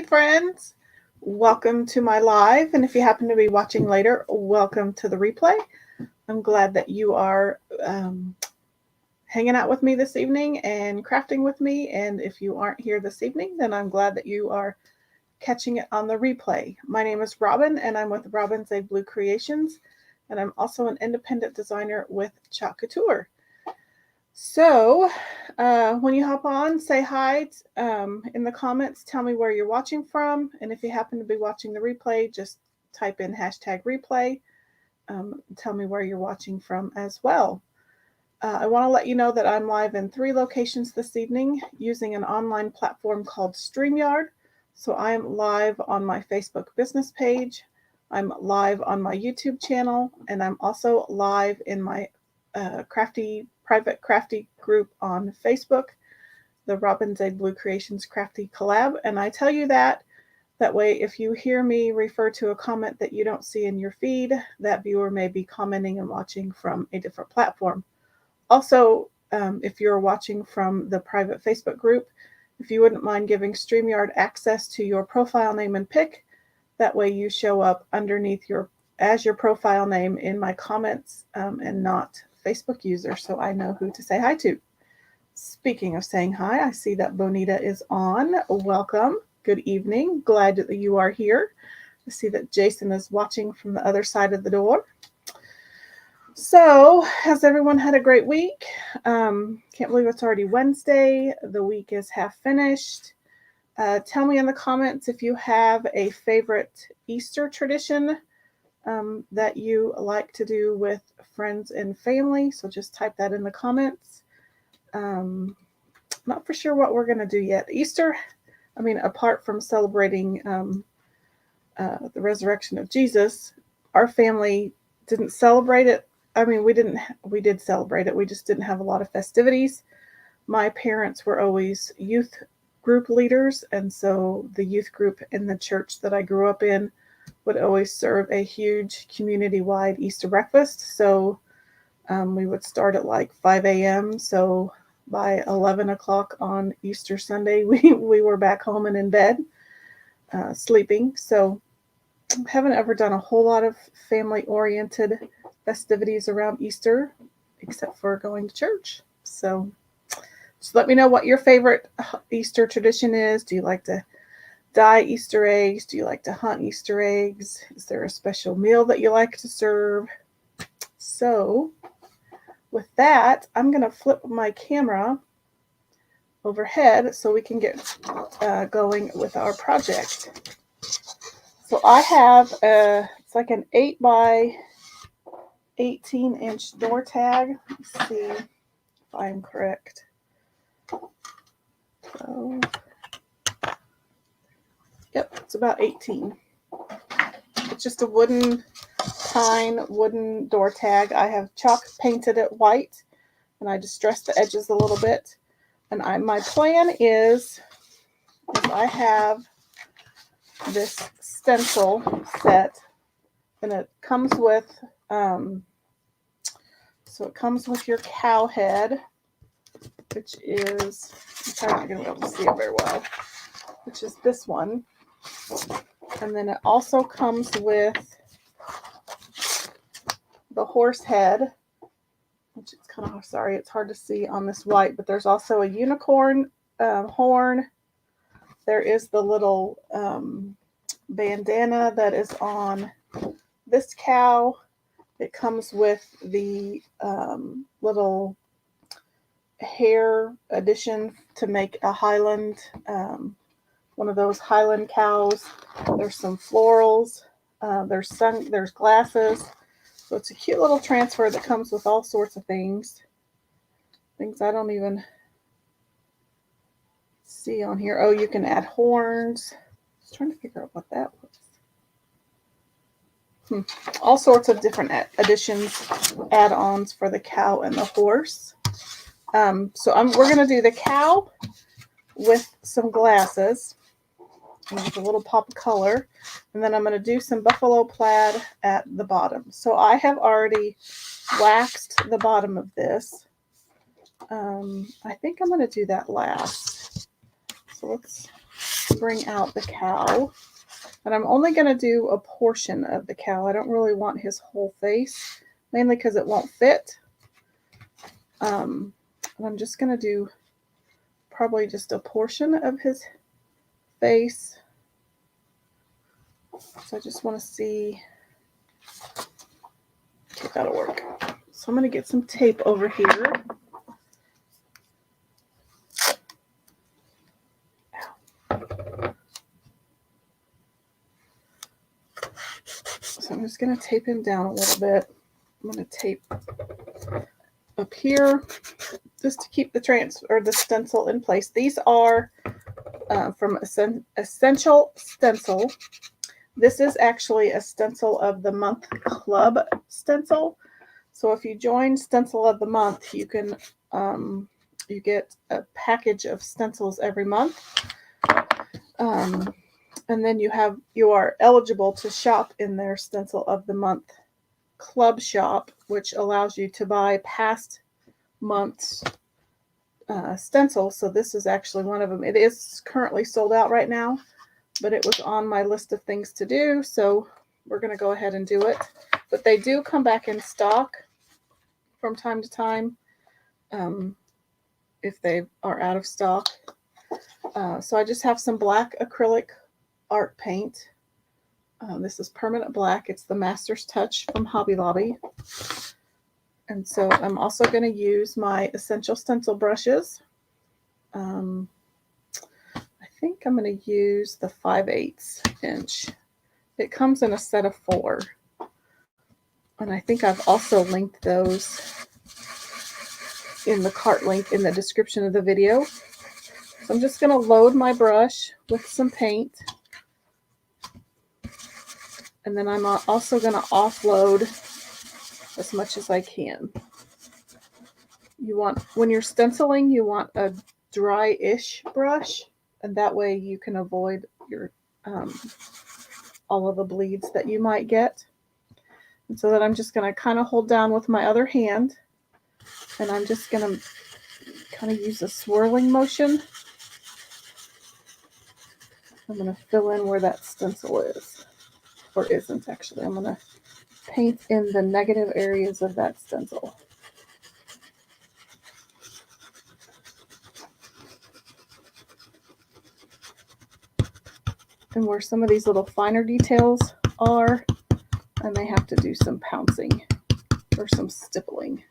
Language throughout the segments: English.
Hey friends, welcome to my live, and if you happen to be watching later, welcome to the replay. I'm glad that you are hanging out with me this evening and crafting with me, and if you aren't here this evening, then I'm glad that you are catching it on the replay. My name is Robin, and I'm with Robin's A Blue Creations, and I'm also an independent designer with Couture. So when you hop on, say hi in the comments. Tell me where you're watching from. And if you happen to be watching the replay, just type in #replay. Tell me where you're watching from as well. I want to let you know that I'm live in 3 locations this evening using an online platform called StreamYard. So I'm live on my Facebook business page. I'm live on my YouTube channel. And I'm also live in my private crafty group on Facebook, the Robin's A Blue Creations Crafty Collab. And I tell you that way if you hear me refer to a comment that you don't see in your feed, that viewer may be commenting and watching from a different platform. Also, if you're watching from the private Facebook group, if you wouldn't mind giving StreamYard access to your profile name and pic, that way you show up underneath your profile name in my comments and not Facebook user, so I know who to say hi to. Speaking of saying hi, I see that Bonita is on. Welcome. Good evening. Glad that you are here. I see that Jason is watching from the other side of the door. So, has everyone had a great week? Can't believe it's already Wednesday. The week is half finished. Tell me in the comments if you have a favorite Easter tradition that you like to do with friends and family. So just type that in the comments. Not for sure what we're going to do yet. Easter, apart from celebrating the resurrection of Jesus, our family didn't celebrate it. We did celebrate it. We just didn't have a lot of festivities. My parents were always youth group leaders, and so the youth group in the church that I grew up in would always serve a huge community-wide Easter breakfast. So we would start at like 5 a.m. So by 11 o'clock on Easter Sunday, we were back home and in bed, sleeping. So I haven't ever done a whole lot of family-oriented festivities around Easter, except for going to church. So just let me know what your favorite Easter tradition is. Do you like to dye Easter eggs? Do you like to hunt Easter eggs? Is there a special meal that you like to serve? So with that, I'm going to flip my camera overhead so we can get going with our project. So I have it's like an 8 by 18 inch door tag. Let's see if I'm correct. So yep, it's about 18. It's just a pine wooden door tag. I have chalk painted it white, and I distressed the edges a little bit. And my plan is I have this stencil set, and it comes with it comes with your cow head, which is, I'm probably not going to be able to see it very well, which is this one. And then it also comes with the horse head, which is it's hard to see on this white, but there's also a unicorn horn. There is the little bandana that is on this cow. It comes with the little hair addition to make a Highland, one of those Highland cows. There's some florals. There's glasses. So it's a cute little transfer that comes with all sorts of things I don't even see on here. Oh, you can add horns. I was trying to figure out what that was. All sorts of different additions, add-ons for the cow and the horse. So we're going to do the cow with some glasses and with a little pop of color, and then I'm going to do some buffalo plaid at the bottom. So I have already waxed the bottom of this. I think I'm going to do that last. So let's bring out the cow. And I'm only going to do a portion of the cow. I don't really want his whole face, mainly because it won't fit. And I'm just going to do probably just a portion of his face. So I just want to see if that'll work. So I'm going to get some tape over here. So I'm just going to tape him down a little bit. I'm going to tape up here just to keep the stencil in place. These are from Essential Stencil. This is actually a Stencil of the Month Club stencil. So if you join Stencil of the Month, you can you get a package of stencils every month. And then you are eligible to shop in their Stencil of the Month Club shop, which allows you to buy past months stencils. So this is actually one of them. It is currently sold out right now, but it was on my list of things to do, so we're going to go ahead and do it. But they do come back in stock from time to time if they are out of stock. So I just have some black acrylic art paint. This is permanent black. It's the Master's Touch from Hobby Lobby. And so I'm also going to use my Essential Stencil brushes. I think I'm going to use the 5/8 inch. It comes in a set of 4. And I think I've also linked those in the cart link in the description of the video. So I'm just going to load my brush with some paint. And then I'm also going to offload as much as I can. When you're stenciling, you want a dry-ish brush, and that way you can avoid your all of the bleeds that you might get. And so that I'm just going to kind of hold down with my other hand, and I'm just going to kind of use a swirling motion. I'm going to fill in where that stencil is, or isn't actually. I'm going to paint in the negative areas of that stencil. And where some of these little finer details are, I may have to do some pouncing or some stippling.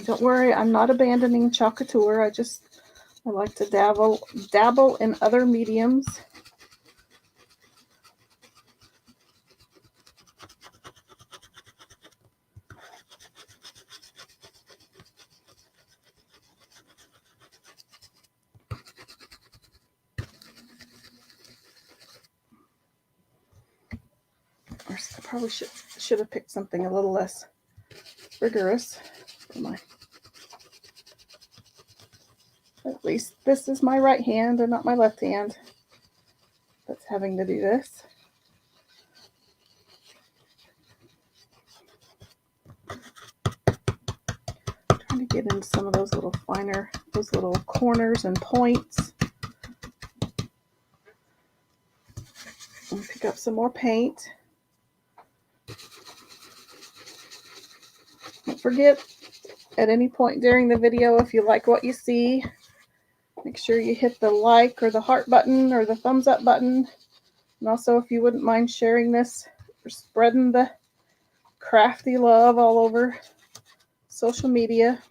Don't worry, I'm not abandoning Couture. I like to dabble in other mediums. I probably should have picked something a little less rigorous for my. At least this is my right hand and not my left hand that's having to do this. I'm trying to get into some of those little corners and points. And pick up some more paint. Don't forget, at any point during the video, if you like what you see, make sure you hit the like or the heart button or the thumbs up button. And also, if you wouldn't mind sharing this or spreading the crafty love all over social media.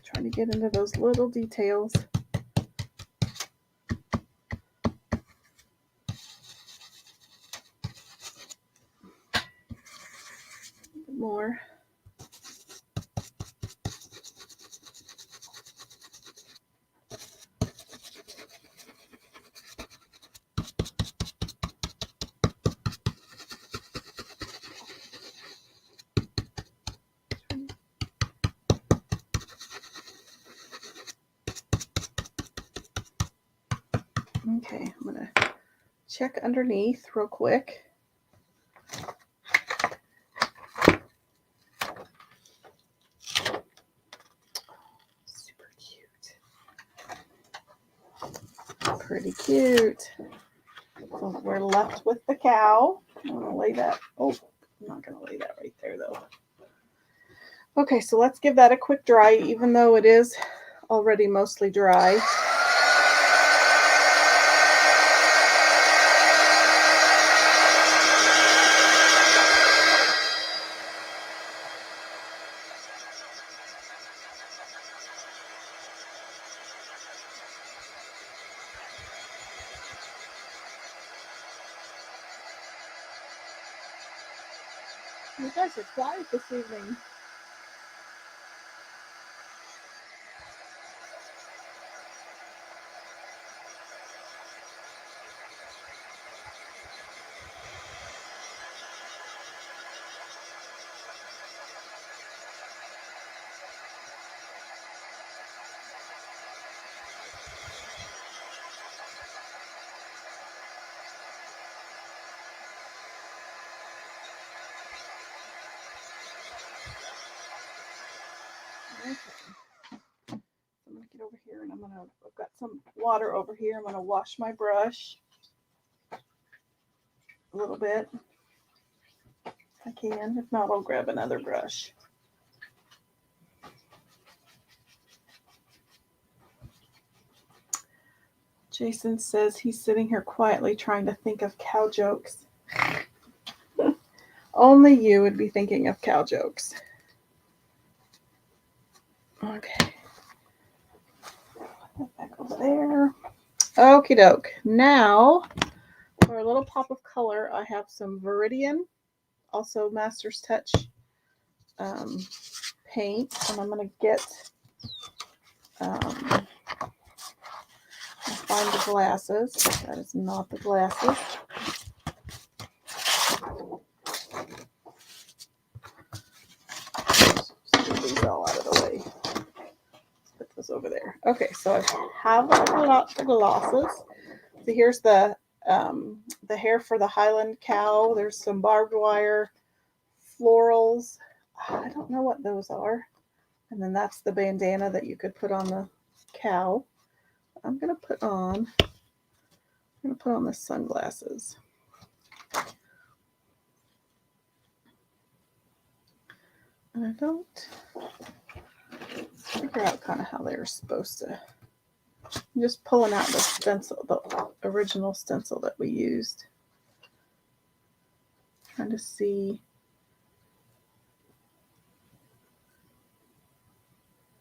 Trying to get into those little details. More. I'm going to check underneath real quick. Super cute. Pretty cute. So we're left with the cow. I'm going to lay that. Oh, I'm not going to lay that right there though. Okay, so let's give that a quick dry, even though it is already mostly dry. You guys are quiet this evening. Okay. I'm going to get over here and I've got some water over here. I'm going to wash my brush a little bit. If I can. If not, I'll grab another brush. Jason says he's sitting here quietly trying to think of cow jokes. Only you would be thinking of cow jokes. Okay. Put that back over there. Okie doke. Now, for a little pop of color, I have some Viridian, also Master's Touch paint. And I'm going to get, I'll find the glasses. That is not the glasses. Get these all out of the way. Let's put those over there. Okay, so I have a lot of glasses. So here's the hair for the Highland cow. There's some barbed wire, florals. I don't know what those are. And then that's the bandana that you could put on the cow. I'm gonna put on the sunglasses. And I don't figure out kind of how they're supposed to. I'm just pulling out the stencil, the original stencil that we used. Trying to see.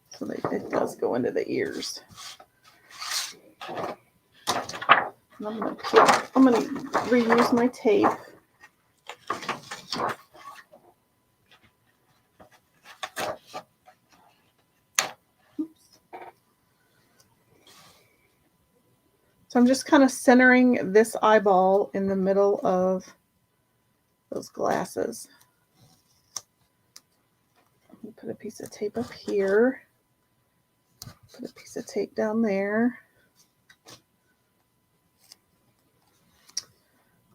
So it does go into the ears. And I'm gonna reuse my tape. So I'm just kind of centering this eyeball in the middle of those glasses. Put a piece of tape up here. Put a piece of tape down there.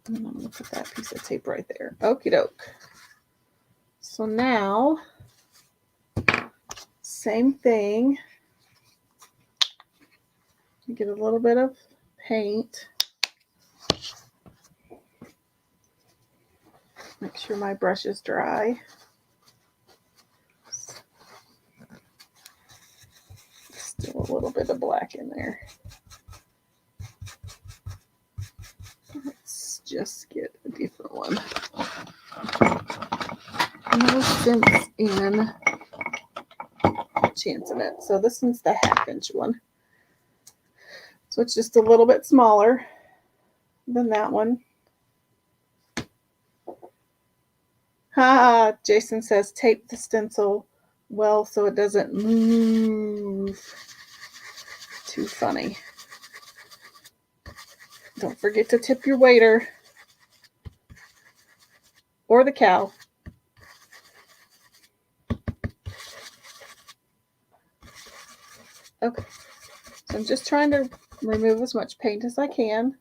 And then I'm going to put that piece of tape right there. Okie doke. So now, same thing. You get a little bit of paint. Make sure my brush is dry. Still a little bit of black in there. Let's just get a different one. No sense in chancing it. So this one's the 1/2 inch one. So it's just a little bit smaller than that one. Jason says tape the stencil well so it doesn't move. Too funny. Don't forget to tip your waiter or the cow. Okay, so I'm just trying to remove as much paint as I can.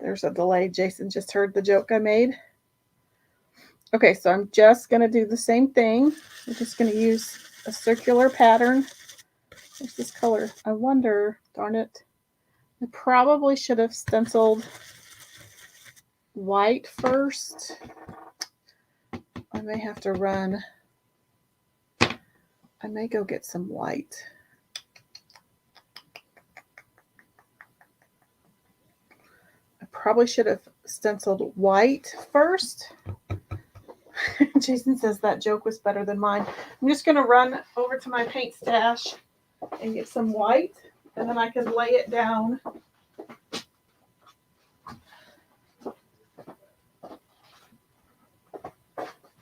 There's a delay. Jason just heard the joke I made. Okay, so I'm just going to do the same thing. I'm just going to use a circular pattern. Where's this color? I wonder, darn it. I probably should have stenciled white first. I may have to run. I may go get some white. I probably should have stenciled white first. Jason says that joke was better than mine. I'm just going to run over to my paint stash and get some white, and then I can lay it down.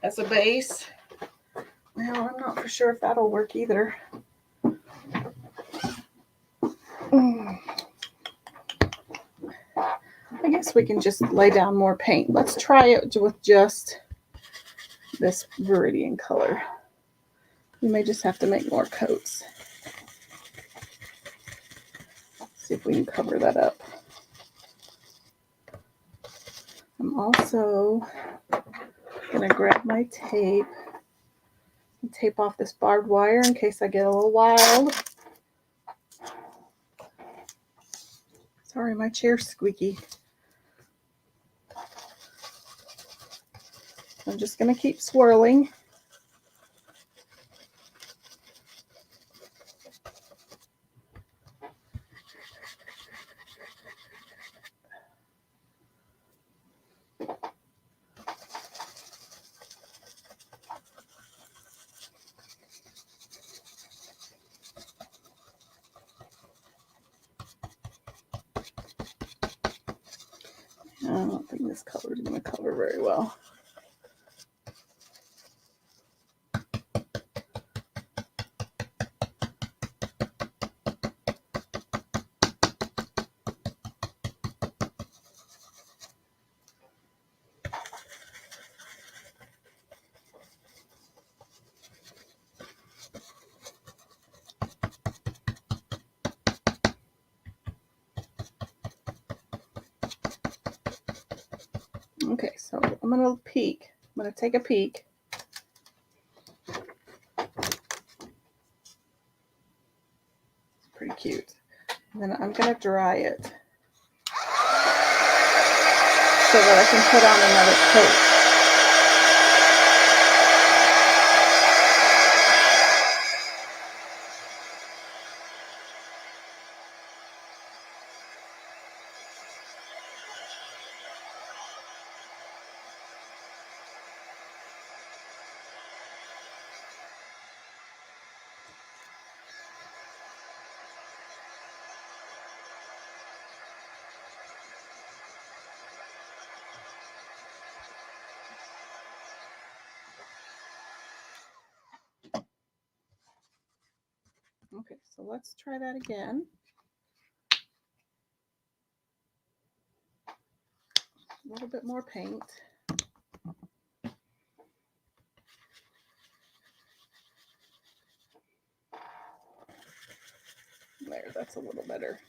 As a base. Now, I'm not for sure if that'll work either. I guess we can just lay down more paint. Let's try it with just this Viridian color. We may just have to make more coats. See if we can cover that up. I'm also going to grab my tape and tape off this barbed wire in case I get a little wild. Sorry, my chair's squeaky. I'm just going to keep swirling. I don't think this color is going to cover very well. Okay, so I'm going to peek. I'm going to take a peek. It's pretty cute. And then I'm going to dry it so that I can put on another coat. Okay, so let's try that again. A little bit more paint. There, that's a little better.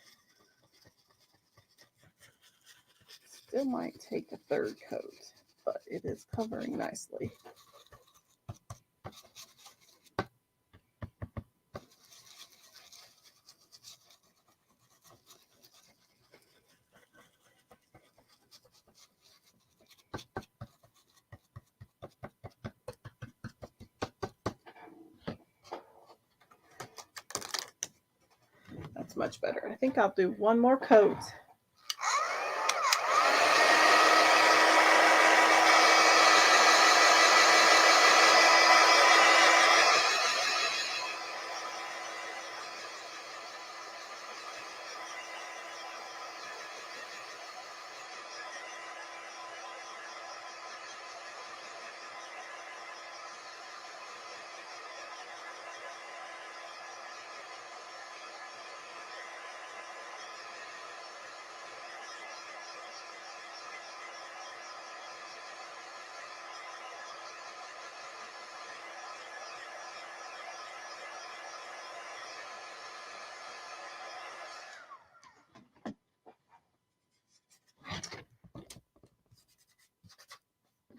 Still might take a third coat, but it is covering nicely. That's much better. I think I'll do one more coat.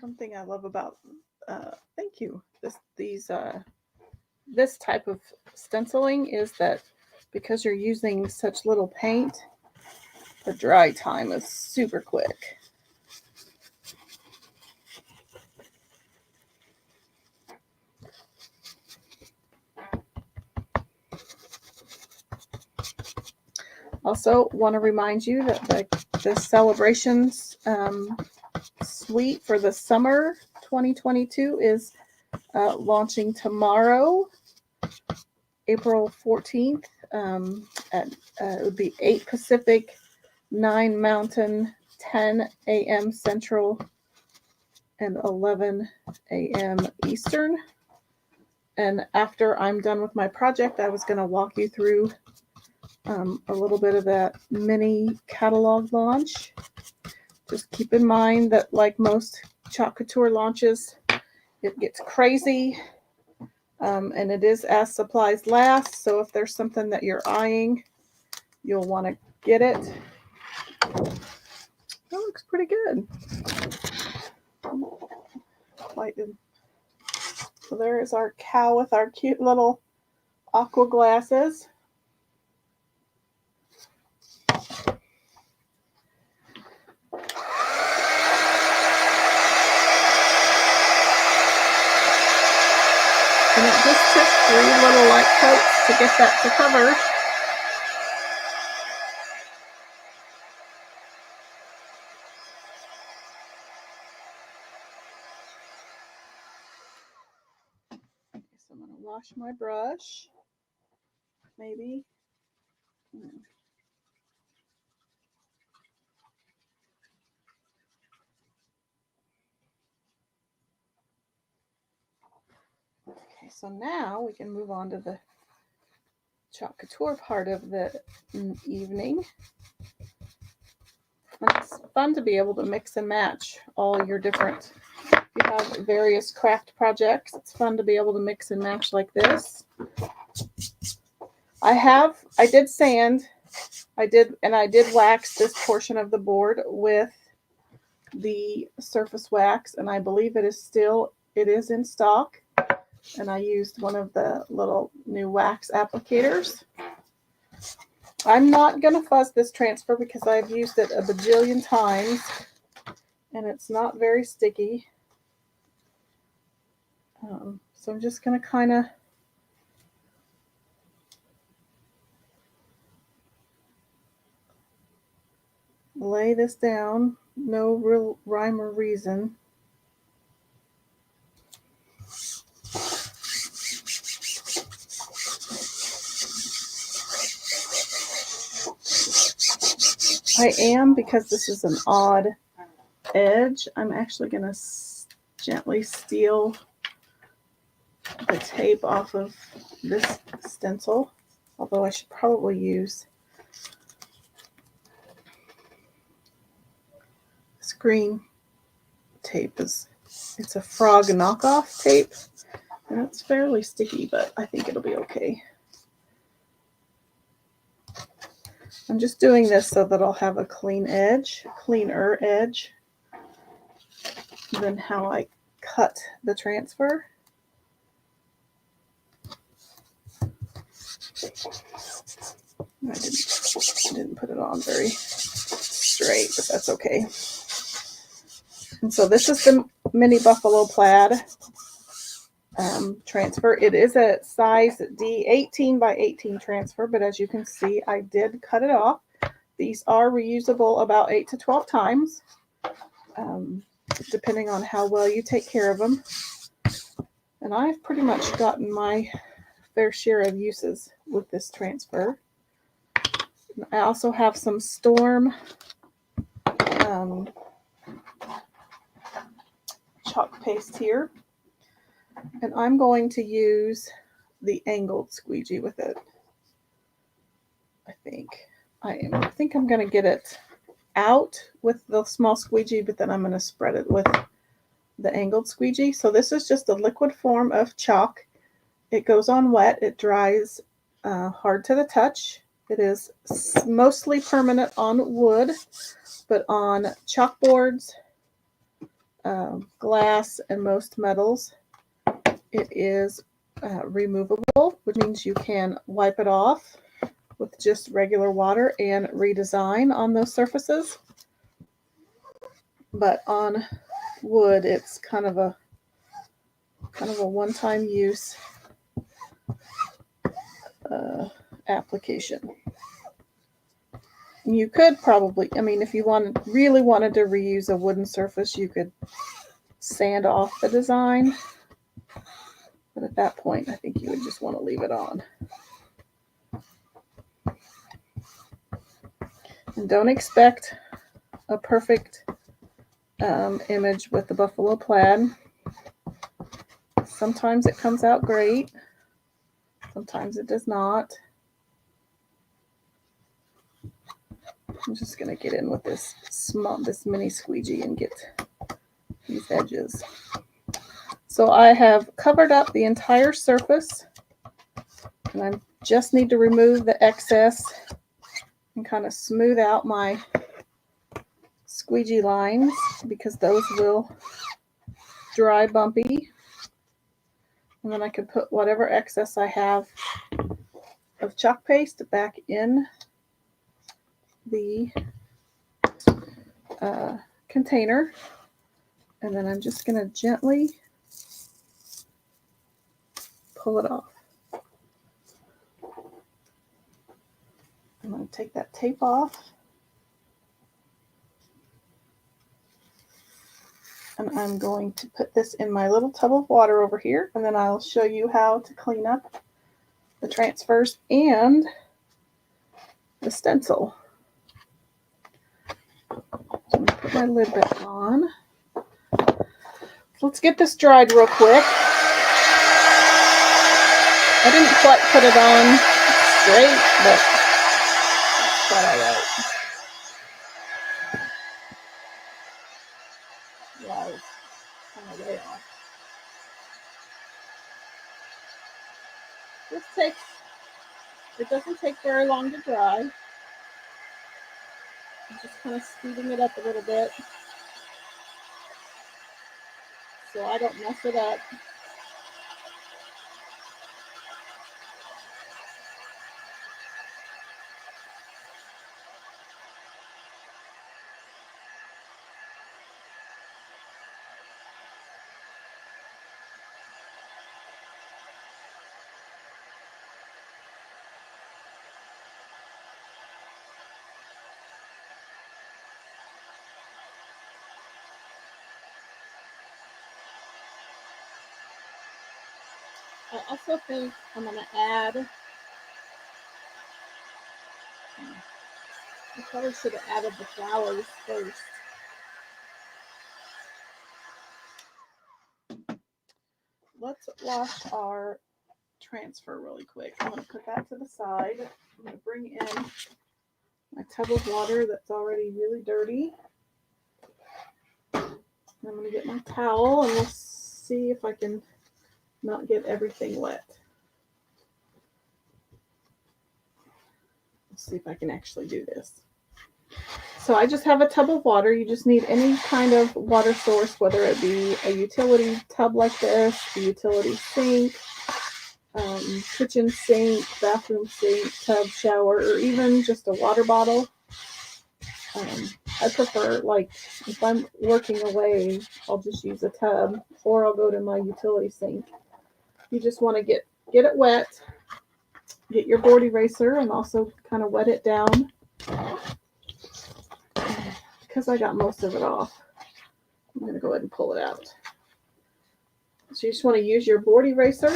One thing I love about thank you this type of stenciling is that because you're using such little paint, the dry time is super quick. Also want to remind you that the celebrations suite for the summer 2022 is launching tomorrow, April 14th. It would be 8 Pacific, 9 Mountain, 10 a.m. Central, and 11 a.m. Eastern. And after I'm done with my project, I was going to walk you through a little bit of that mini catalog launch. Just keep in mind that, like most Chalk Couture launches, it gets crazy, and it is as supplies last. So if there's something that you're eyeing, you'll want to get it. That looks pretty good. So there is our cow with our cute little aqua glasses. And it just took 3 little light coats to get that to cover. Okay, so I'm going to wash my brush. Maybe. Okay, so now we can move on to the Chalk Couture part of the evening. And it's fun to be able to mix and match all your different, if you have various craft projects, it's fun to be able to mix and match like this. I did sand, I did wax this portion of the board with the surface wax, and I believe it is in stock. And I used one of the little new wax applicators. I'm not going to fuzz this transfer because I've used it a bajillion times and it's not very sticky. So I'm just going to kind of lay this down. No real rhyme or reason. I am, because this is an odd edge, I'm actually going to gently steal the tape off of this stencil, although I should probably use this green tape. It's a frog knockoff tape, and it's fairly sticky, but I think it'll be okay. I'm just doing this so that I'll have a cleaner edge than how I cut the transfer. I didn't put it on very straight, but that's okay. And so this is the mini buffalo plaid transfer. It is a size D 18 by 18 transfer, but as you can see, I did cut it off. These are reusable about 8 to 12 times, depending on how well you take care of them. And I've pretty much gotten my fair share of uses with this transfer. And I also have some Storm chalk paste here. And I'm going to use the angled squeegee with it. I think I'm going to get it out with the small squeegee, but then I'm going to spread it with the angled squeegee. So this is just a liquid form of chalk. It goes on wet. It dries hard to the touch. It is mostly permanent on wood, but on chalkboards glass and most metals, it is removable, which means you can wipe it off with just regular water and redesign on those surfaces. But on wood, it's kind of a one-time use application. You could probably, I mean, if you really wanted to reuse a wooden surface, you could sand off the design. But at that point, I think you would just want to leave it on. And don't expect a perfect image with the buffalo plaid. Sometimes it comes out great. Sometimes it does not. I'm just going to get in with this mini squeegee and get these edges. So I have covered up the entire surface, and I just need to remove the excess and kind of smooth out my squeegee lines, because those will dry bumpy. And then I can put whatever excess I have of chalk paste back in the container. And then I'm just going to gently pull it off. I'm going to take that tape off. And I'm going to put this in my little tub of water over here, and then I'll show you how to clean up the transfers and the stencil. So I'm going to put my lid back on. Let's get this dried real quick. I didn't quite put it on straight, but that's quite all right. Wow, kind of way off. It doesn't take very long to dry. I'm just kind of speeding it up a little bit so I don't mess it up. I also think I'm going to add, I probably should have added the flowers first. Let's wash our transfer really quick. I'm going to put that to the side. I'm going to bring in my tub of water that's already really dirty. I'm going to get my towel, and we'll see if I can not get everything wet. Let's see if I can actually do this. So I just have a tub of water. You just need any kind of water source, whether it be a utility tub like this, a utility sink, kitchen sink, bathroom sink, tub, shower, or even just a water bottle. I prefer, like, if I'm working away, I'll just use a tub, or I'll go to my utility sink. You just want to get it wet, get your board eraser, and also kind of wet it down. Because I got most of it off, I'm going to go ahead and pull it out. So you just want to use your board eraser.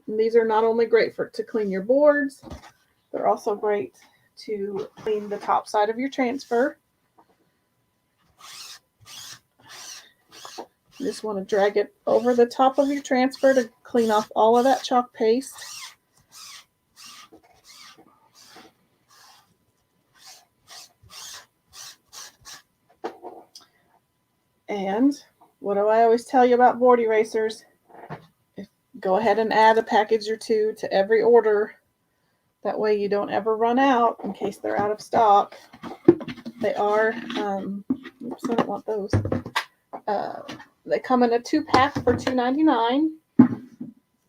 And these are not only great to clean your boards, they're also great to clean the top side of your transfer. You just want to drag it over the top of your transfer to clean off all of that chalk paste. And what do I always tell you about board erasers? Go ahead and add a package or two to every order. That way you don't ever run out in case they're out of stock. They are, oops, I don't want those. They come in a 2-pack for $2.99,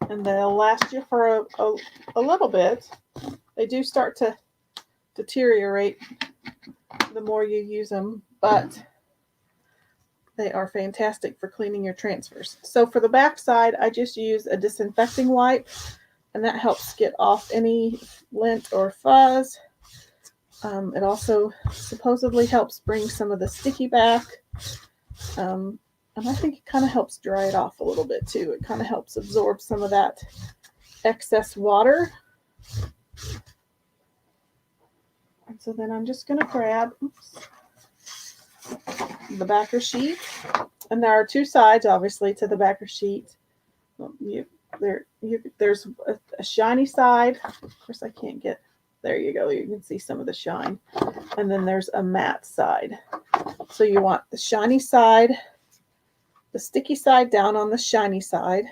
and they'll last you for a little bit. They do start to deteriorate the more you use them, but they are fantastic for cleaning your transfers. So for the back side, I just use a disinfecting wipe, and that helps get off any lint or fuzz. It also supposedly helps bring some of the sticky back. And I think it kind of helps dry it off a little bit too. It kind of helps absorb some of that excess water. And so then I'm just going to grab the backer sheet. And there are 2 sides, obviously, to the backer sheet. There's a shiny side. Of course, I can't get... There you go. You can see some of the shine. And then there's a matte side. So you want the shiny side, the sticky side down on the shiny side.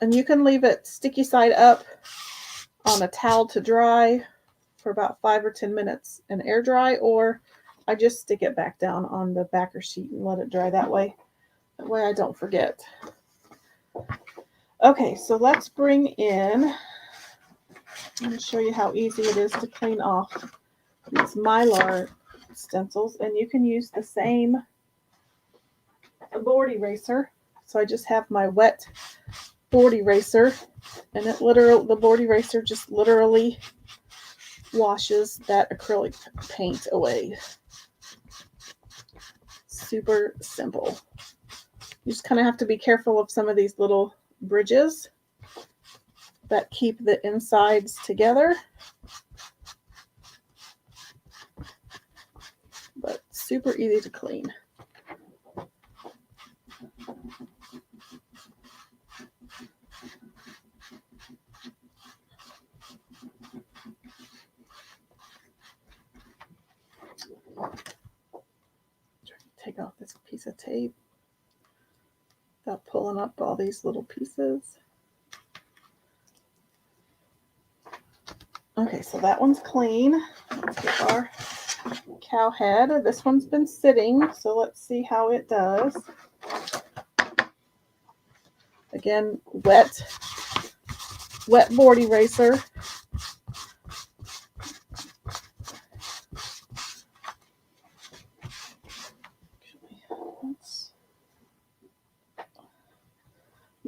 And you can leave it sticky side up on a towel to dry for about 5 or 10 minutes and air dry, or I just stick it back down on the backer sheet and let it dry that way. That way I don't forget. Okay, so let's bring in, I'm going to show you how easy it is to clean off these Mylar stencils, and you can use the same board eraser. So I just have my wet board eraser, and the board eraser just literally washes that acrylic paint away. Super simple. You just kind of have to be careful of some of these little bridges that keep the insides together. But super easy to clean. Take off this piece of tape without pulling up all these little pieces. Okay, so that one's clean. Let's get our cow head. This one's been sitting, so let's see how it does. Again, wet board eraser.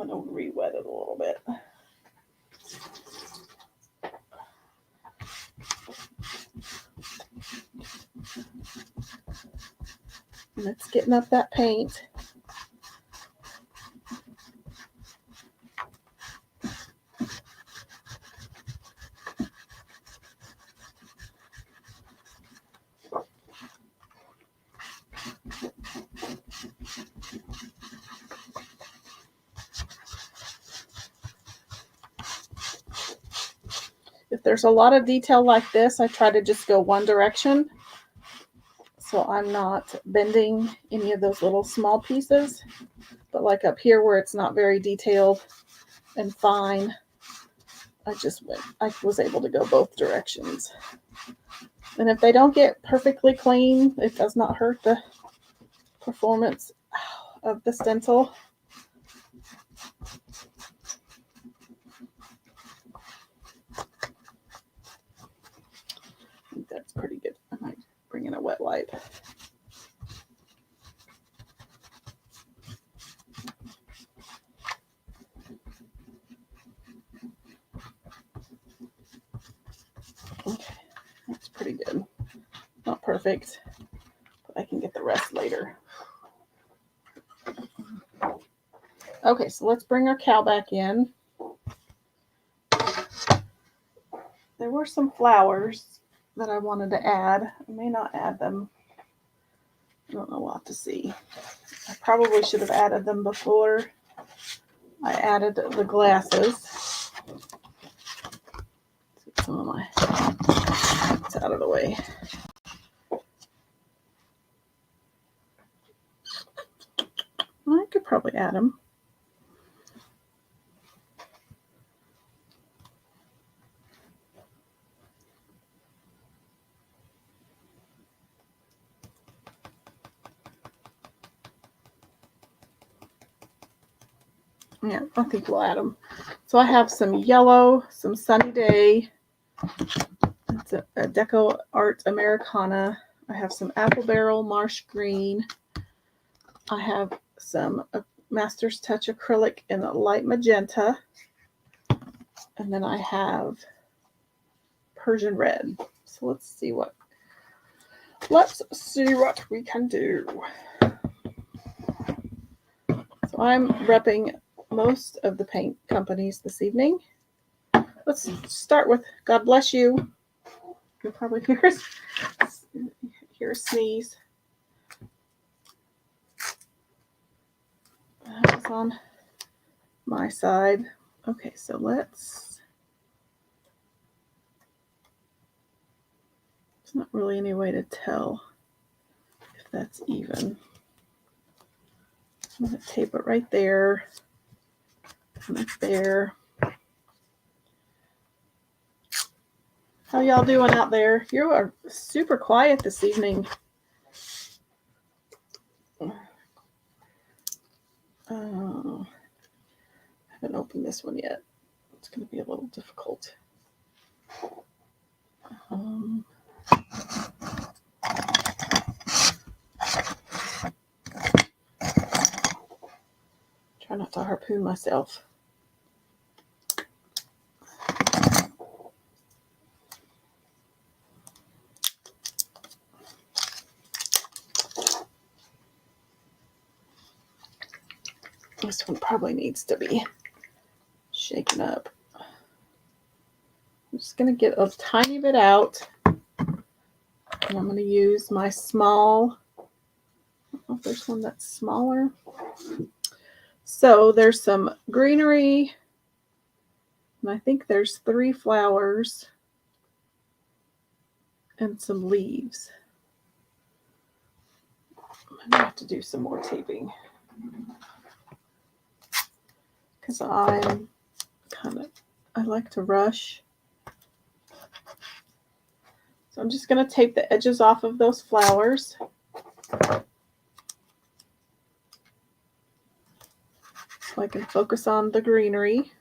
I'm going to re-wet it a little bit. And it's getting up that paint. If there's a lot of detail like this, I try to just go one direction, so I'm not bending any of those little small pieces. But like up here where it's not very detailed and fine, I was able to go both directions. And if they don't get perfectly clean, it does not hurt the performance of the stencil. I think that's pretty good. I might bring in a wet wipe. Okay, that's pretty good. Not perfect, but I can get the rest later. Okay, so let's bring our cow back in. There were some flowers that I wanted to add. I may not add them. I don't know what to see. I probably should have added them before I added the glasses. Get some of my it's out of the way. I could probably add them. Yeah, I think we'll add them. So I have some yellow, some Sunny Day. It's a Deco Art Americana. I have some Apple Barrel Marsh Green. I have some Master's Touch acrylic in a light magenta. And then I have Persian red. So let's see what we can do. So I'm repping most of the paint companies this evening. Let's start with God Bless You. You'll probably hear a sneeze. That was on my side. Okay, so there's not really any way to tell if that's even. I'm going to tape it right there, right there. How y'all doing out there? You are super quiet this evening. Oh, I haven't opened this one yet. It's going to be a little difficult. Try not to harpoon myself. This one probably needs to be shaken up. I'm just going to get a tiny bit out. And I'm going to use my small. I don't know if there's one that's smaller. So there's some greenery. And I think there's 3 flowers. And some leaves. I'm going to have to do some more taping. Because I like to rush. So I'm just going to tape the edges off of those flowers. So I can focus on the greenery.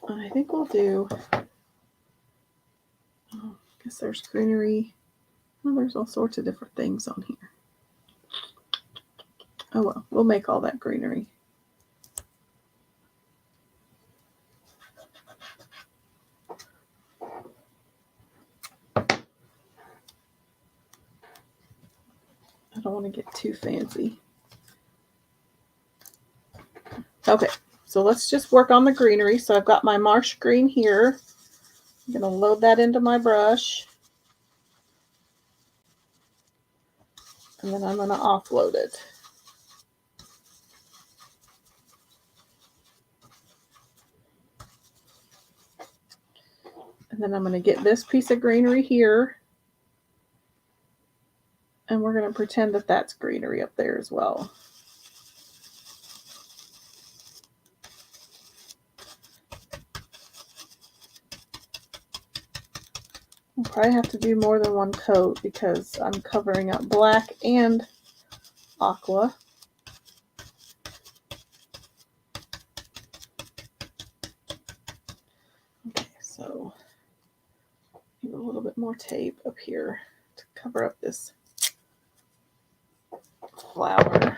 And I think we'll do, I guess there's greenery. Well, there's all sorts of different things on here. Oh well, we'll make all that greenery. I don't want to get too fancy. Okay, so let's just work on the greenery. So I've got my marsh green here. I'm going to load that into my brush. And then I'm going to offload it. And then I'm going to get this piece of greenery here. And we're going to pretend that that's greenery up there as well. I'll probably have to do more than one coat because I'm covering up black and aqua. Okay, so need a little bit more tape up here to cover up this flower.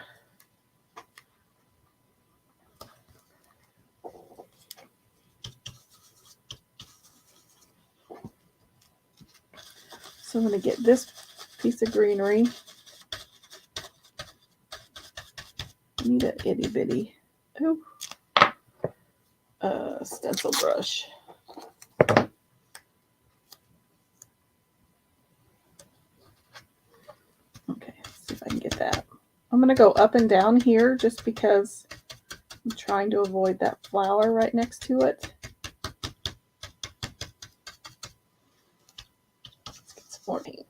So I'm going to get this piece of greenery. I need an itty bitty stencil brush. Okay, let's see if I can get that. I'm going to go up and down here just because I'm trying to avoid that flower right next to it. Let's get some more paint.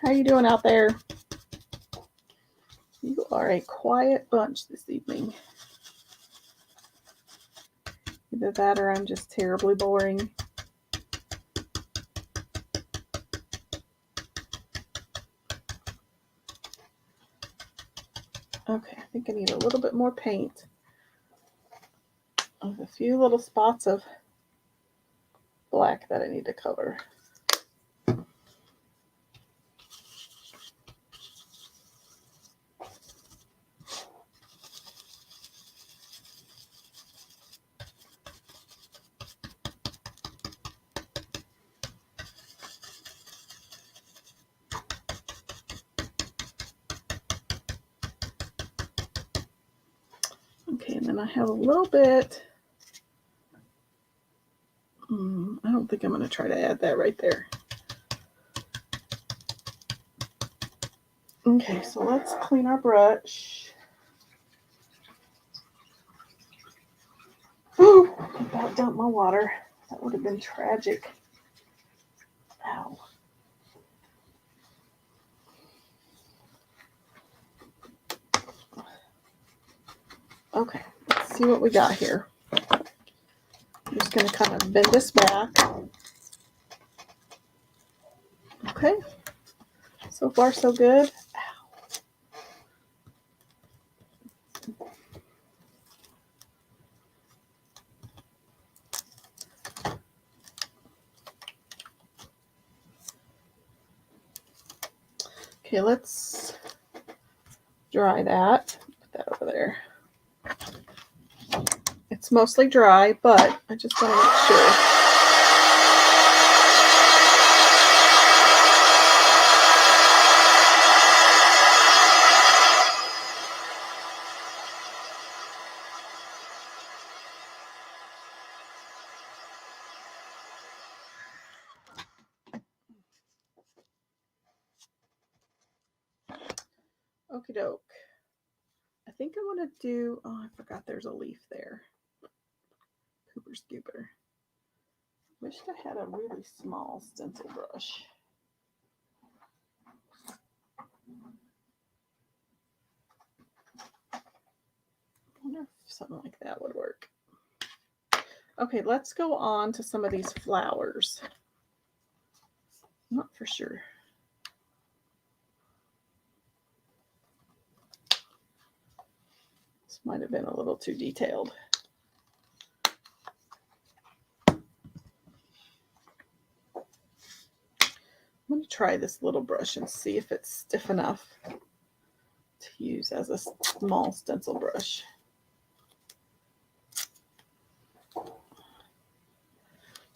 How you doing out there? You are a quiet bunch this evening. Either that or I'm just terribly boring. Okay, I think I need a little bit more paint. I have a few little spots of black that I need to cover. Okay, and then I have a little bit. I don't think I'm going to try to add that right there. Okay, so let's clean our brush. Ooh, about dumped my water. That would have been tragic. Ow. Okay, let's see what we got here. I'm just going to kind of bend this back. Okay, so far so good. Okay, let's dry that. Put that over there. It's mostly dry, but I just want to make sure. Okie doke. I think I want to do, oh, I forgot there's a leaf there. Cooper Scooper. Wished I had a really small stencil brush. I wonder if something like that would work. Okay, let's go on to some of these flowers. I'm not for sure. This might have been a little too detailed. I'm going to try this little brush and see if it's stiff enough to use as a small stencil brush.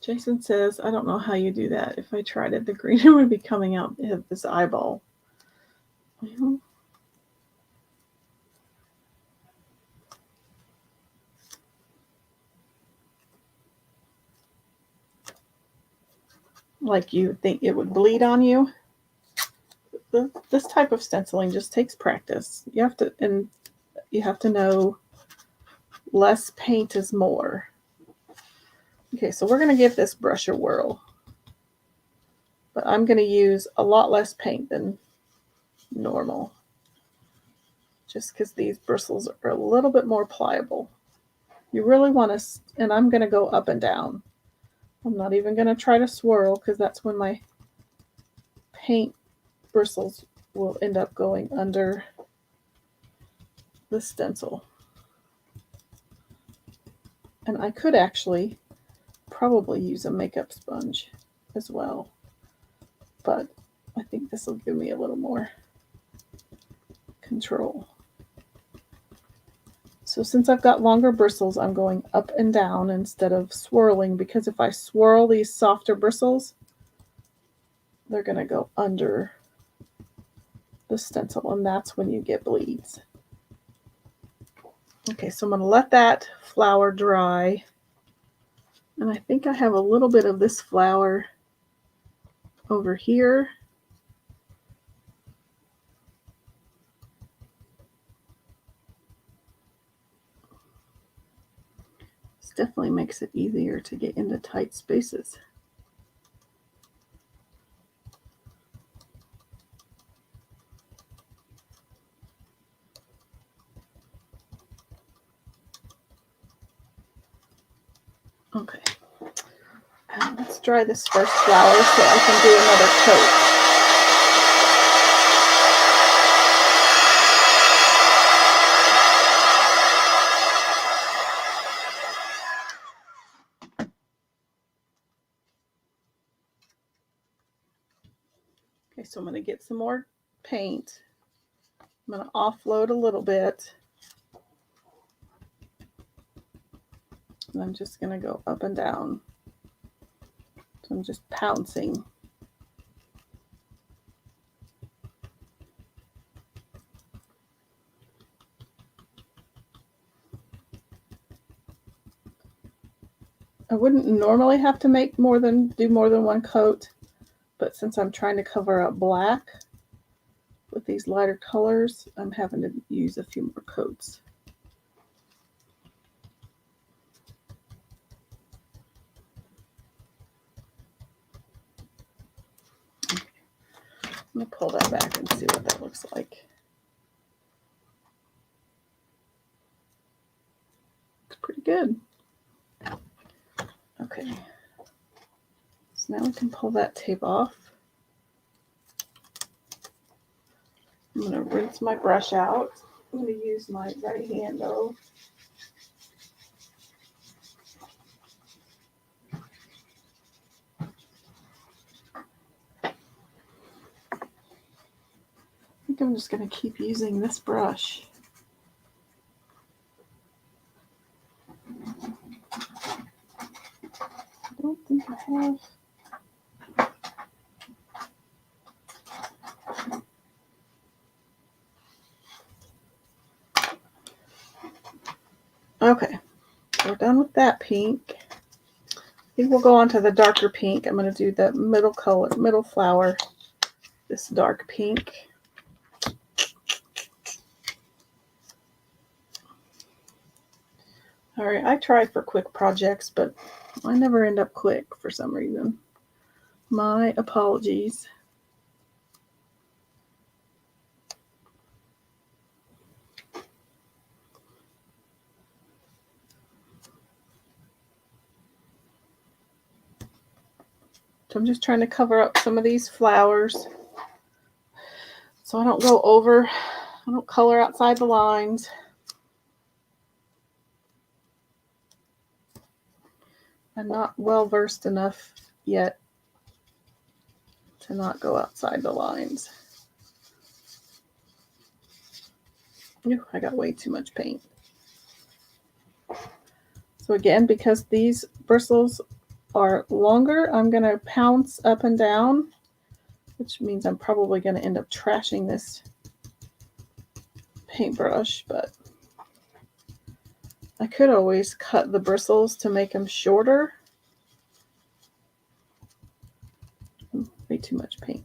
Jason says, I don't know how you do that. If I tried it, the green would be coming out of this eyeball. Well, like you think it would bleed on you. This type of stenciling just takes practice. You have to know less paint is more. Okay, so we're going to give this brush a whirl. But I'm going to use a lot less paint than normal. Just because these bristles are a little bit more pliable. You really want to, and I'm going to go up and down. I'm not even going to try to swirl because that's when my paint bristles will end up going under the stencil. And I could actually probably use a makeup sponge as well, but I think this will give me a little more control. So since I've got longer bristles, I'm going up and down instead of swirling, because if I swirl these softer bristles, they're going to go under the stencil, and that's when you get bleeds. Okay, so I'm going to let that flower dry. And I think I have a little bit of this flower over here. This definitely makes it easier to get into tight spaces. Okay. Let's dry this first flower so I can do another coat. Okay, so I'm going to get some more paint. I'm going to offload a little bit. And I'm just going to go up and down. So I'm just pouncing. I wouldn't normally have to do more than one coat, but since I'm trying to cover up black with these lighter colors, I'm having to use a few more coats. Okay. I'm going to pull that back and see what that looks like. It's pretty good. Okay. So now we can pull that tape off. I'm going to rinse my brush out. I'm going to use my right hand though. I think I'm just going to keep using this brush. I don't think I have. Okay, we're done with that pink. I think we'll go on to the darker pink. I'm going to do the middle flower, this dark pink. All right, I try for quick projects, but I never end up quick for some reason. My apologies. So I'm just trying to cover up some of these flowers so I don't go over, I don't color outside the lines. I'm not well versed enough yet to not go outside the lines. Ooh, I got way too much paint. So again, because these bristles are longer, I'm going to pounce up and down, which means I'm probably going to end up trashing this paintbrush, but I could always cut the bristles to make them shorter. Way too much paint.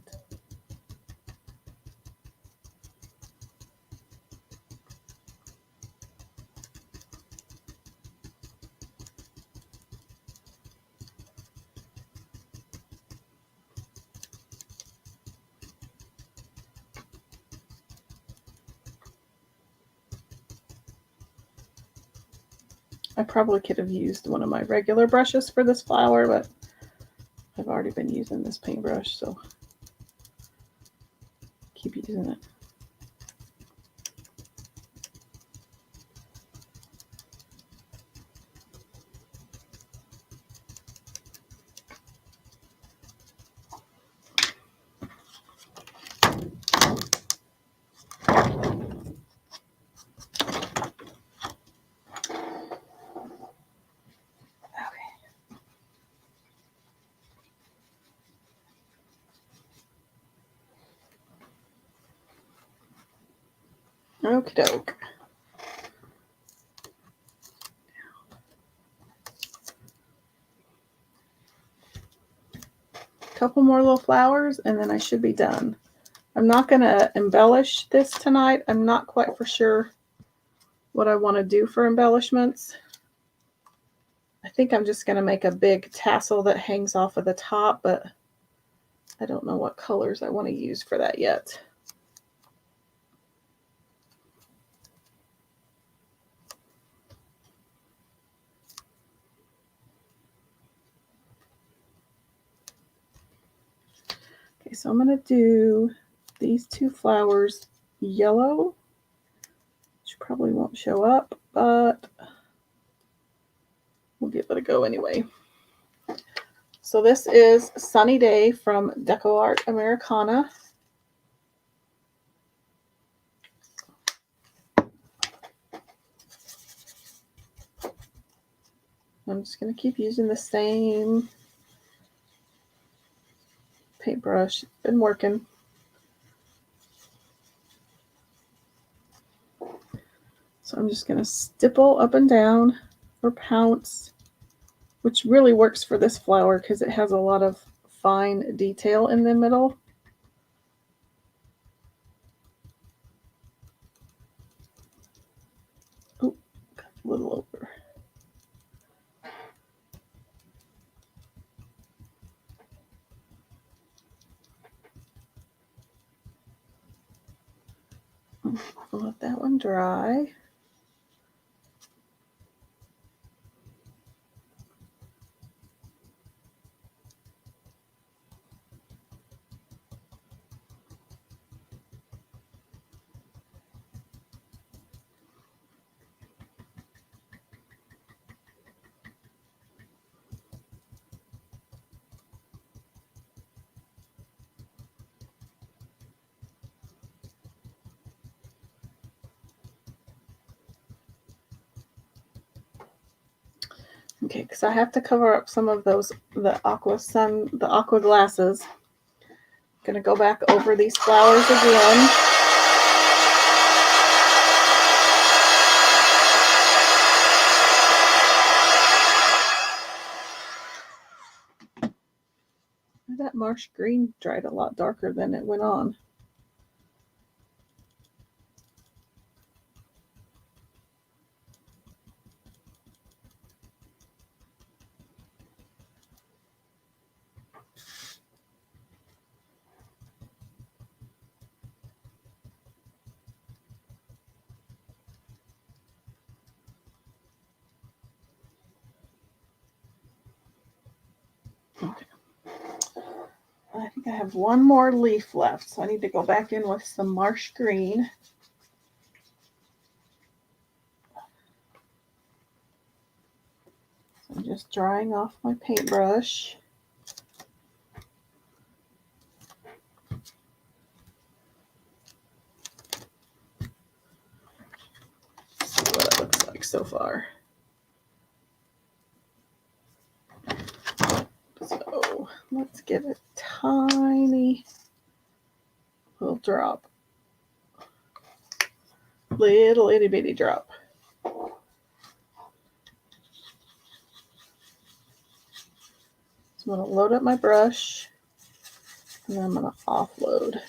I probably could have used one of my regular brushes for this flower, but I've already been using this paintbrush, so keep using it. Okie doke. Couple more little flowers and then I should be done. I'm not going to embellish this tonight. I'm not quite for sure what I want to do for embellishments. I think I'm just going to make a big tassel that hangs off of the top, but I don't know what colors I want to use for that yet. so I'm going to do these two flowers yellow, which probably won't show up, but we'll give it a go anyway. So this is Sunny Day from Deco Art Americana. I'm just going to keep using the same paintbrush. It's been working. So I'm just going to stipple up and down or pounce, which really works for this flower because it has a lot of fine detail in the middle. Oh, got a little over. I'll let that one dry. Okay, because I have to cover up some of those, the aqua glasses. I'm going to go back over these flowers again. That marsh green dried a lot darker than it went on. Okay. I think I have one more leaf left, so I need to go back in with some marsh green. So I'm just drying off my paintbrush. See what it looks like so far. So let's give it a tiny little drop. Little itty bitty drop. So I'm going to load up my brush and then I'm going to offload.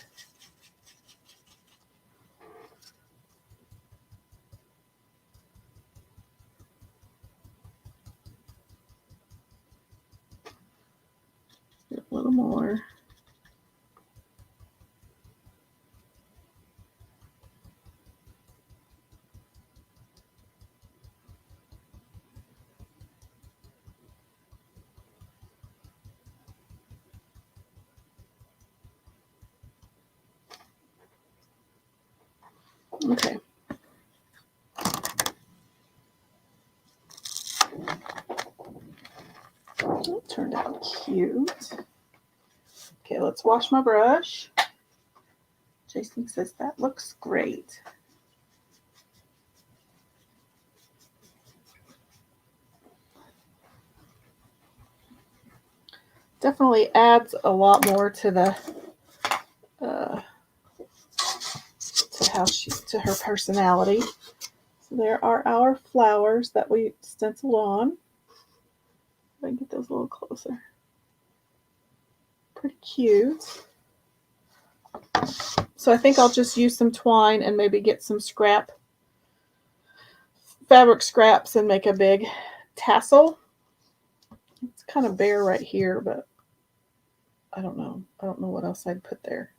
Get a little more. Okay. That turned out cute. Okay, let's wash my brush. Jason says that looks great. Definitely adds a lot more to the to her personality. So there are our flowers that we stenciled on. If I can get those a little closer. Pretty cute. So I think I'll just use some twine and maybe get some fabric scraps and make a big tassel. It's kind of bare right here, but I don't know. I don't know what else I'd put there.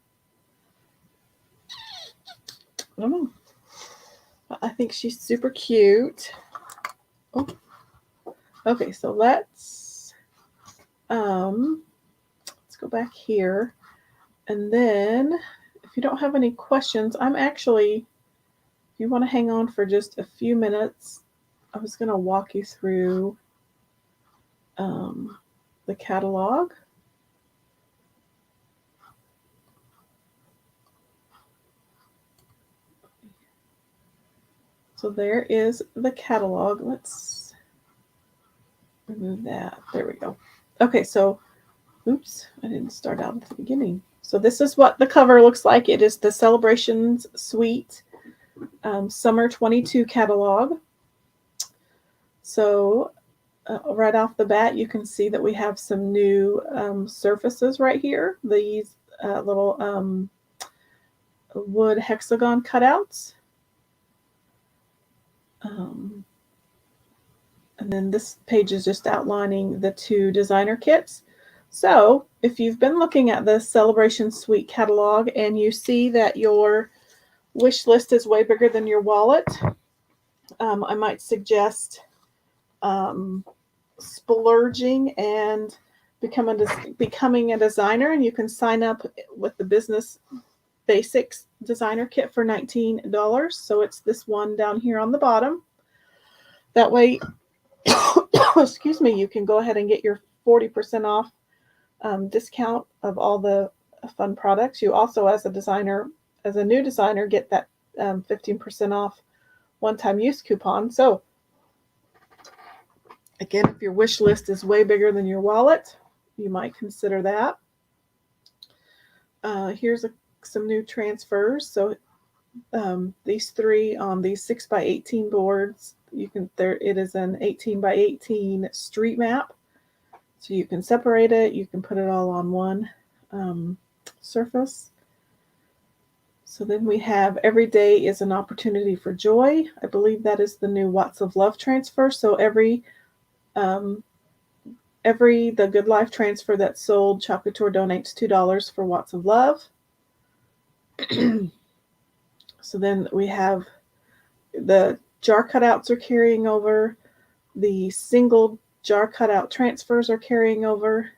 I don't know. I think she's super cute. Oh. Okay, so let's go back here And then if you don't have any questions, I'm actually, if you want to hang on for just a few minutes, I was going to walk you through the catalog. So there is the catalog. Let's remove that. There we go. Okay, so, oops, I didn't start out at the beginning. So this is what the cover looks like. It is the Celebrations Suite Summer 22 catalog. So right off the bat, you can see that we have some new surfaces right here. These little wood hexagon cutouts. And then this page is just outlining the 2 designer kits. So if you've been looking at the Celebration Suite catalog and you see that your wish list is way bigger than your wallet, I might suggest splurging and becoming a designer. And you can sign up with the Business Basics designer kit for $19. So it's this one down here on the bottom. That way, excuse me, you can go ahead and get your 40% off discount of all the fun products. You also, as a designer, as a new designer, get that 15% off one-time use coupon. So again, if your wish list is way bigger than your wallet, you might consider that. Here's some new transfers. So these 3 on these 6x18 boards, it is an 18x18 street map. So you can separate it, you can put it all on one surface. So then we have Every Day is an Opportunity for Joy. I believe that is the new Watts of Love transfer. So every The Good Life transfer that's sold, Couture donates $2 for Watts of Love. So then we have the jar cutouts are carrying over. The single jar cutout transfers are carrying over.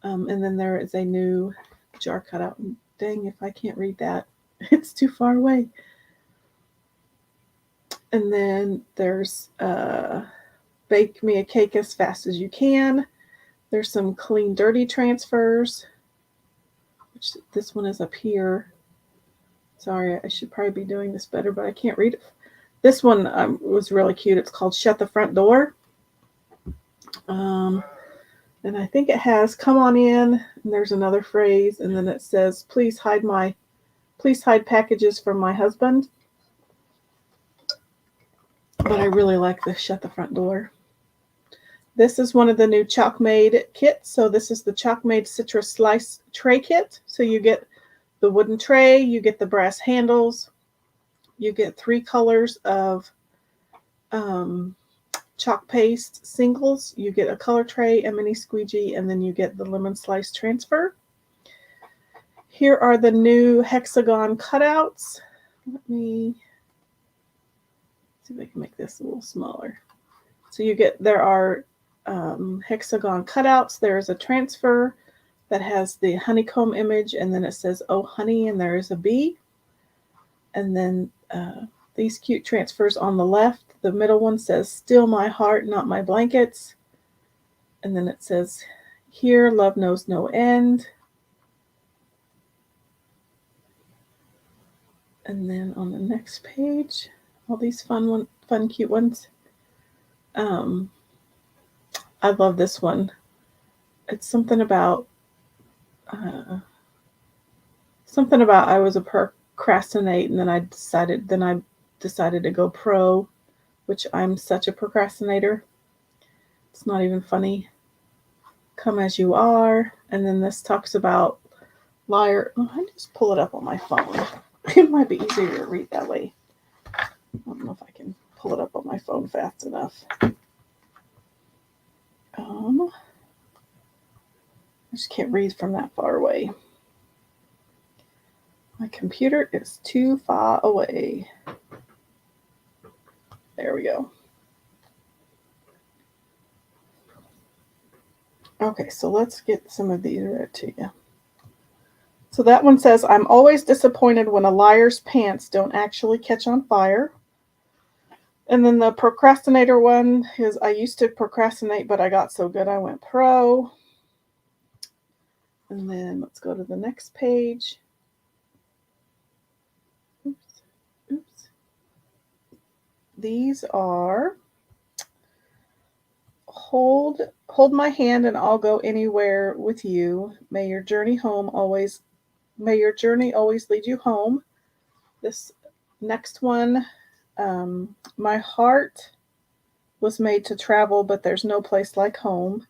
And then there is a new jar cutout. Dang, if I can't read that, it's too far away. And then there's Bake Me a Cake as Fast as You Can. There's some Clean Dirty transfers, which this one is up here. Sorry, I should probably be doing this better, but I can't read it. This one was really cute. It's called Shut the Front Door. And I think it has Come On In, and there's another phrase, and then it says, Please hide packages from my husband. But I really like this Shut the Front Door. This is one of the new Chalkmade kits. So this is the Chalkmade Citrus Slice Tray Kit. So you get the wooden tray, you get the brass handles, you get 3 colors of chalk paste singles, you get a color tray, a mini squeegee, and then you get the lemon slice transfer. Here are the new hexagon cutouts. Let me see if I can make this a little smaller. So there are hexagon cutouts. There is a transfer that has the honeycomb image, and then it says, Oh, honey, and there is a bee. And then these cute transfers on the left. The middle one says, Still my heart, not my blankets. And then it says, Here, love knows no end. And then on the next page, all these fun, cute ones. I love this one. It's something about I was a procrastinate, and then I decided to go pro, which I'm such a procrastinator. It's not even funny. Come as you are. And then this talks about liar. Oh, I just pull it up on my phone. It might be easier to read that way. I don't know if I can pull it up on my phone fast enough. I just can't read from that far away. My computer is too far away. There we go. Okay, so let's get some of these read to you. So that one says, I'm always disappointed when a liar's pants don't actually catch on fire. And then the procrastinator one is, I used to procrastinate, but I got so good I went pro. And then let's go to the next page. Oops. These are hold my hand and I'll go anywhere with you. May your journey always lead you home. This next one, my heart was made to travel, but there's no place like home.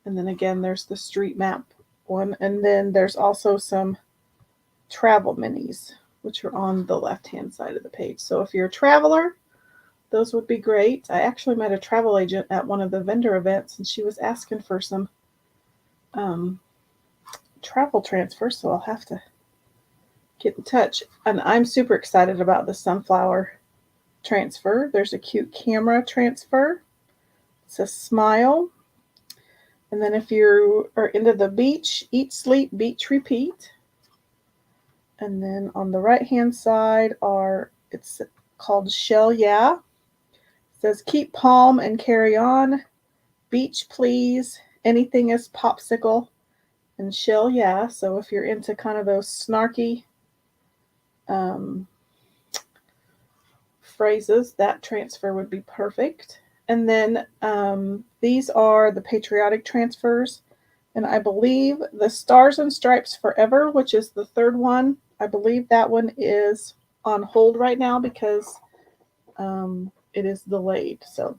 And then again, there's the street map one. And then there's also some travel minis, which are on the left-hand side of the page. So if you're a traveler, those would be great. I actually met a travel agent at one of the vendor events, and she was asking for some travel transfers, so I'll have to get in touch. And I'm super excited about the sunflower transfer. There's a cute camera transfer. It's a smile. And then if you are into the beach, eat, sleep, beach, repeat. And then on the right-hand side it's called Shell Yeah. It says keep calm and carry on. Beach, please. Anything is popsicle. And Shell Yeah. So if you're into kind of those snarky phrases, that transfer would be perfect. And then these are the patriotic transfers. And I believe the Stars and Stripes Forever, which is the third one, I believe that one is on hold right now because it is delayed. So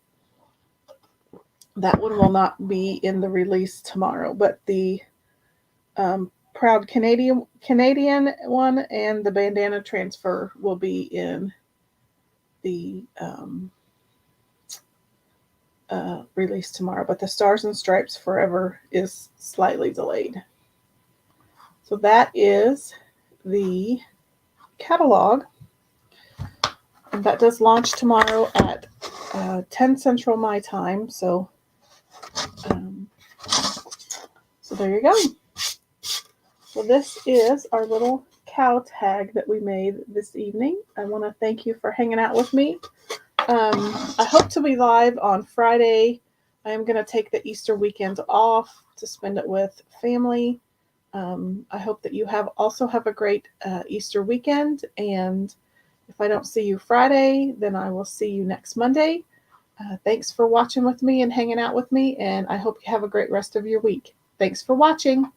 that one will not be in the release tomorrow. But the Proud Canadian one and the bandana transfer will be in the release tomorrow. But the Stars and Stripes Forever is slightly delayed. So that is the catalog. And that does launch tomorrow at 10 Central my time. So there you go. So this is our little cow tag that we made this evening. I want to thank you for hanging out with me. I hope to be live on Friday. I am going to take the Easter weekend off to spend it with family. I hope that you also have a great Easter weekend. And if I don't see you Friday, then I will see you next Monday. Thanks for watching with me and hanging out with me. And I hope you have a great rest of your week. Thanks for watching.